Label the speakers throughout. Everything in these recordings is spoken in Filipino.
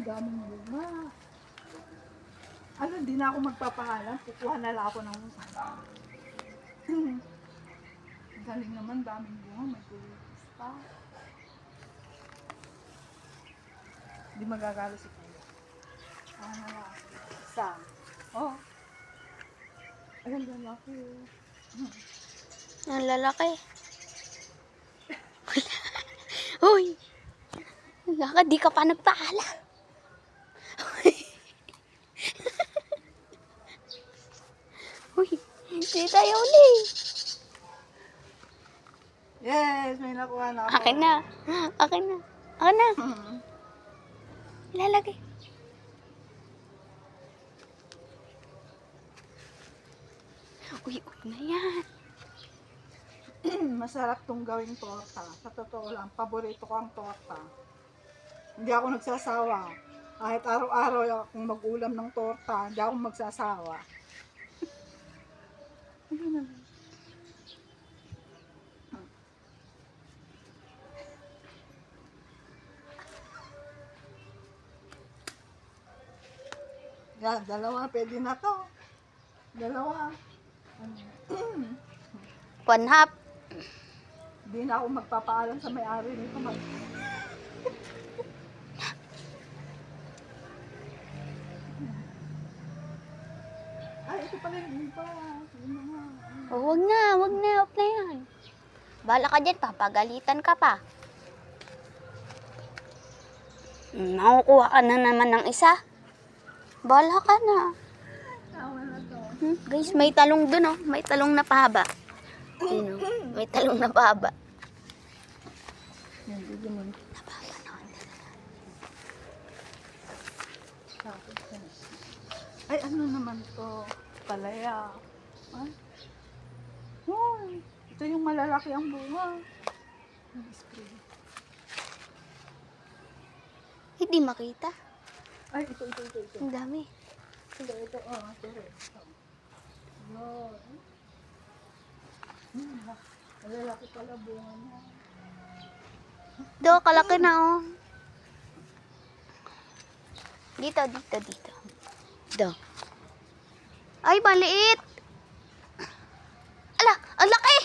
Speaker 1: daming bunga. Ano, hindi na ako magpapangalan. Kukuha na lang ako ng... Galing naman, daming bunga. May tulipas pa. Hindi magagalo si Kuya. Kuha na lang. Isa. Oh. Ayun, lalaki.
Speaker 2: Ang lalaki. Uy! Laka, di ka pa nagpaala. Uy, di tayo uli.
Speaker 1: Yes, may nakuha na ako.
Speaker 2: Akin na. Akin na. Akin na. Ilalagay. Uy, huwag na yan.
Speaker 1: Masarap tong gawing torta. Sa totoo lang, paborito ko ang torta. Hindi ako nagsasawa. Kahit araw-araw akong mag-ulam ng torta, hindi ako magsasawa. Yan, dalawa, pwede na to. Dalawa.
Speaker 2: One half.
Speaker 1: Hindi na ako magpapaalam sa may-ari nito. Ay, ito pala yung iba.
Speaker 2: Oh, wag na. Wag na. Off na yan. Bahala ka dyan. Papagalitan ka pa. Nakukuha ka na naman ng isa. Bahala ka na.
Speaker 1: Tama na to.
Speaker 2: Guys, may talong dun, oh. May talong na pahaba. Yun, oh. May talong na pahaba.
Speaker 1: Hindi naman.
Speaker 2: Napahaba na.
Speaker 1: Ay, ano naman to? Palaya. Ay. Oh, ito yung malalaki ang bunga. Spray.
Speaker 2: Hindi makita.
Speaker 1: Ay, ito.
Speaker 2: Ang dami.
Speaker 1: Ito. Oh, ito rin. Yun. Malalaki pala bunga niya.
Speaker 2: Do, kalaki na, oh. Dito. Do. Ay, maliit. Ala, ang laki.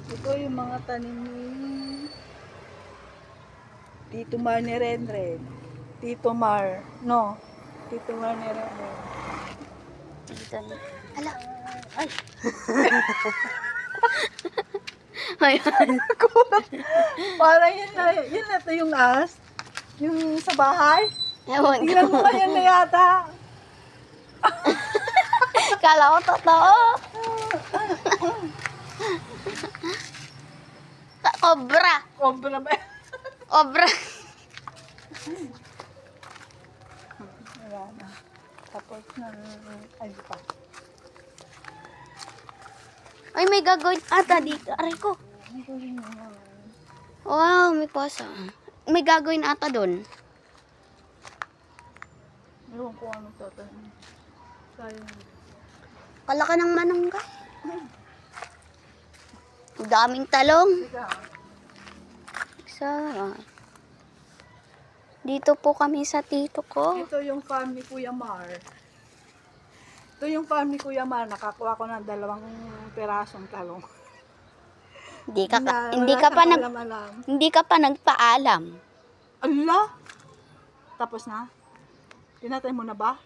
Speaker 1: Ito yung mga tanim ni Tito Mar ni Renren. Tito Mar. No. Tito Mar ni Renren.
Speaker 2: Dito. Ala.
Speaker 1: Ay.
Speaker 2: Ayan.
Speaker 1: Parang yun na to yung as. Yung sa bahay.
Speaker 2: Ewan
Speaker 1: Tingnan mo
Speaker 2: ko.
Speaker 1: yan na yata.
Speaker 2: Kala ko totoo. Cobra.
Speaker 1: Cobra ba?
Speaker 2: Cobra.
Speaker 1: Wala na. Tapos na. Ay, pa.
Speaker 2: Ay, may gagawin ata dito. Aray ko.
Speaker 1: Ang galing naman.
Speaker 2: Wow, may pasa. May gagawin ata doon.
Speaker 1: Ewan ko anong tatanim. Sayang.
Speaker 2: Kalaki ng manangga. Ang daming talong.
Speaker 1: Teka.
Speaker 2: Isa. Dito po kami sa tito ko.
Speaker 1: Ito yung farm ni Kuya Mar. Ito yung farm ni Kuya Mar. Nakakuha ko ng 2 pirasong talong.
Speaker 2: Hindi ka pa nagpaalam.
Speaker 1: Ala! Tapos na? Tinatay mo na ba?